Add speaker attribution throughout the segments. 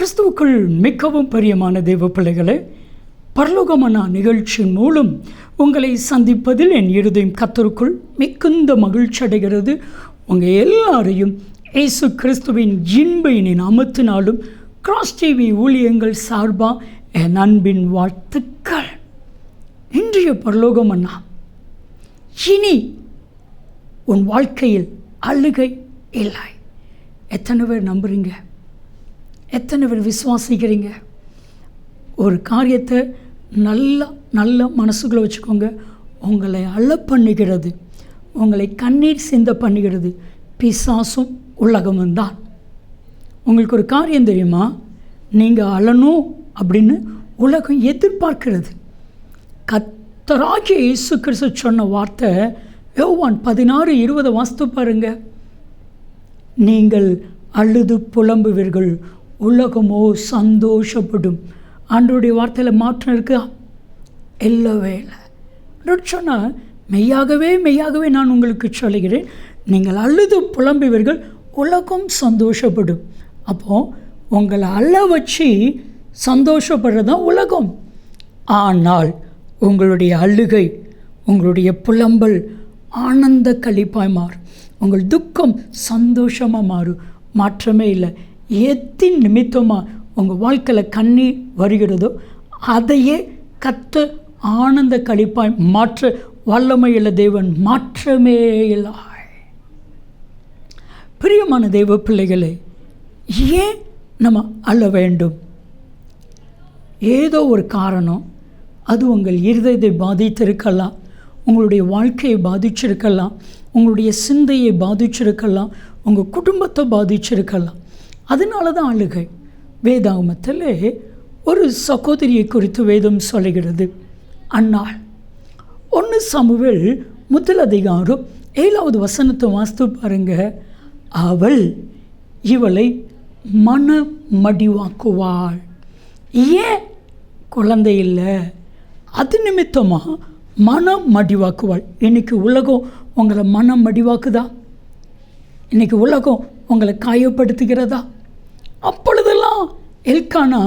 Speaker 1: கிறிஸ்துவுக்குள் மிகவும் பிரியமான தேவ பிள்ளைகளே, பரலோகமன்னா நிகழ்ச்சியின் மூலம் உங்களை சந்திப்பதில் என் இருதயம் கர்த்தருக்குள் மிகுந்த மகிழ்ச்சி அடைகிறது. உங்கள் எல்லாரையும் இயேசு கிறிஸ்துவின் இன்ப நாமத்தினாலும் கிராஸ் டிவி ஊழியங்கள் சார்பாக என் அன்பின் வாழ்த்துக்கள். இன்றைய பரலோகமன்னா, இனி உன் வாழ்க்கையில் அழுகை இல்லை. எத்தனை பேர் நம்புறீங்க? எத்தனை பேர் விசுவாசிக்கிறீங்க? ஒரு காரியத்தை நல்ல மனசுக்குள்ளே வச்சுக்கோங்க. உங்களை அழ பண்ணுகிறது, உங்களை கண்ணீர் சிந்த பண்ணுகிறது பிசாசும் உலகமும் தான். உங்களுக்கு ஒரு காரியம் தெரியுமா? நீங்கள் அழணும் அப்படின்னு உலகம் எதிர்பார்க்கிறது. கர்த்தராகிய இயேசு கிறிஸ்து சொன்ன வார்த்தை யோவான் 16:20 வாசித்து பாருங்க. நீங்கள் அழுது புலம்புவீர்கள், உலகமோ சந்தோஷப்படும். ஆண்டவருடைய வார்த்தையில் மாற்றம் இருக்கா? இல்லவே இல்லை. சொன்னால் மெய்யாகவே நான் உங்களுக்கு சொல்லுகிறேன், நீங்கள் அழுது புலம்புவீர்கள், உலகம் சந்தோஷப்படும். அப்போது உங்களை அழ வச்சு சந்தோஷப்படுறதான் உலகம். ஆனால் உங்களுடைய அழுகை, உங்களுடைய புலம்பல் ஆனந்த களிப்பாய் மாறும். உங்கள் துக்கம் சந்தோஷமாக மாறும். மாற்றமே இல்லை. எத்தின் நிமித்தமாக உங்கள் வாழ்க்கையில் கண்ணீர் வருகிறதோ அதையே கர்த்தர் ஆனந்த களிப்பாய் மாற்ற வல்லமையுள்ள தேவன். மாற்றமே இல்லை. பிரியமான தேவ பிள்ளைகளே, ஏன் நம்ம அழ வேண்டும்? ஏதோ ஒரு காரணம். அது உங்கள் இருதயத்தை பாதித்திருக்கலாம், உங்களுடைய வாழ்க்கையை பாதிச்சிருக்கலாம், உங்களுடைய சிந்தையை பாதிச்சிருக்கலாம், உங்கள் குடும்பத்தை பாதிச்சிருக்கலாம். அதனால தான் அழுகை. வேதாகமத்தில் ஒரு சகோதரியை குறித்து வேதம் சொல்லுகிறது. அன்னாள் 1 சாமுவேல் 1 வசனத்தை வாசித்து பாருங்க. அவள் இவளை மனமடிவாக்குவாள். ஏன்? குழந்தை இல்லை, அது நிமித்தமாக மனம் மடிவாக்குவாள். இன்றைக்கி உலகம் உங்களை மனம் மடிவாக்குதா? இன்றைக்கி உலகம் உங்களை காயப்படுத்துகிறதா? அப்பொழுதெல்லாம் எல்கானா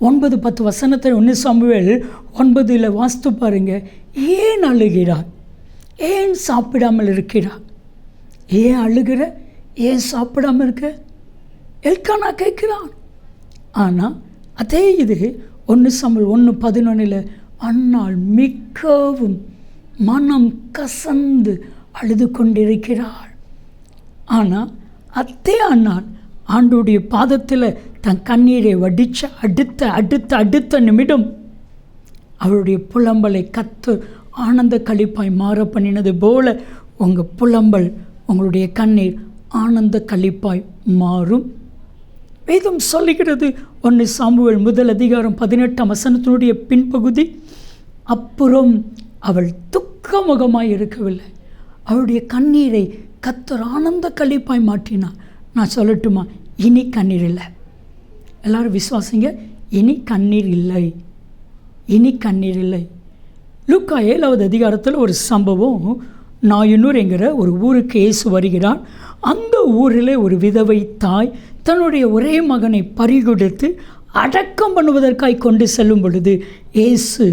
Speaker 1: 9-10 வசனத்தை 1 சாமுவேல் 9 வாசித்து பாருங்க. ஏன் அழுகிறார்? ஏன் சாப்பிடாமல் இருக்கிறார்? ஏன் அழுகிற? ஏன் சாப்பிடாமல் இருக்க? எல்கானா கேட்கிறான். ஆனால் அதே இது 1 சாமுவேல் 1:11 அன்னாள் மிகவும் மனம் கசந்து அழுது கொண்டிருக்கிறாள். ஆனால் அதே அன்னாள் ஆண்டோடைய பாதத்தில் தன் கண்ணீரை வடித்த அடுத்த நிமிடம் அவருடைய புலம்பலை கர்த்தர் ஆனந்த களிப்பாய் மாற பண்ணினது போல உங்கள் புலம்பல், உங்களுடைய கண்ணீர் ஆனந்த களிப்பாய் மாறும். வேதம் சொல்லுகிறது 1 சாமுவேல் 1 வசனத்தினுடைய பின்பகுதி, அப்புறம் அவள் துக்கமுகமாய் இருக்கவில்லை, அவருடைய கண்ணீரை கர்த்தர் ஆனந்த களிப்பாய் மாற்றினார். நான் சொல்லட்டுமா? இனி கண்ணீர் இல்லை. எல்லாரும் விசுவாசிங்க. இனி கண்ணீர் இல்லை, இனி கண்ணீர் இல்லை. லூக்கா 7 ஒரு சம்பவம். நாயனூர் என்கிற ஒரு ஊருக்கு இயேசு வருகிறார். அந்த ஊரில் ஒரு விதவை தாய் தன்னுடைய ஒரே மகனை பறிகொடுத்து அடக்கம் பண்ணுவதற்காய் கொண்டு செல்லும் பொழுது இயேசு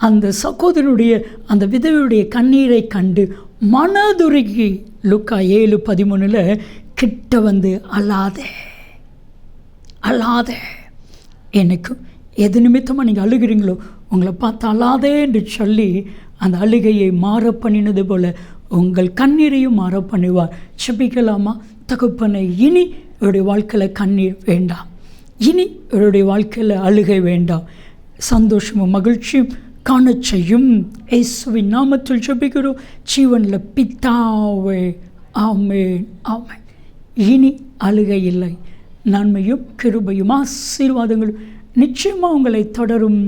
Speaker 1: அந்த சகோதரனுடைய அந்த விதவையுடைய கண்ணீரை கண்டு மனதுருகி லூக்கா 7:13 கிட்ட வந்து அழாதே, எனக்கு எது நிமித்தமாக நீங்கள் அழுகிறீங்களோ உங்களை பார்த்து அழாதே என்று சொல்லி அந்த அழுகையை மாற பண்ணினது போல் உங்கள் கண்ணீரையும் மாற பண்ணுவார். செபிக்கலாமா? தகப்பனை, இனி என்னுடைய வாழ்க்கையில் கண்ணீர் வேண்டாம், இனி என்னுடைய வாழ்க்கையில் அழுகை வேண்டாம், சந்தோஷமும் மகிழ்ச்சியும் காண செய்யும். இயேசுவின் நாமத்தில் ஜெபிக்கிறோம் ஜீவனில் பிதாவே, ஆமென், ஆமென். இனி அழுகை இல்லை. நன்மையும் கிருபையும் ஆசீர்வாதங்களும் நிச்சயமாக உங்களை தொடரும்.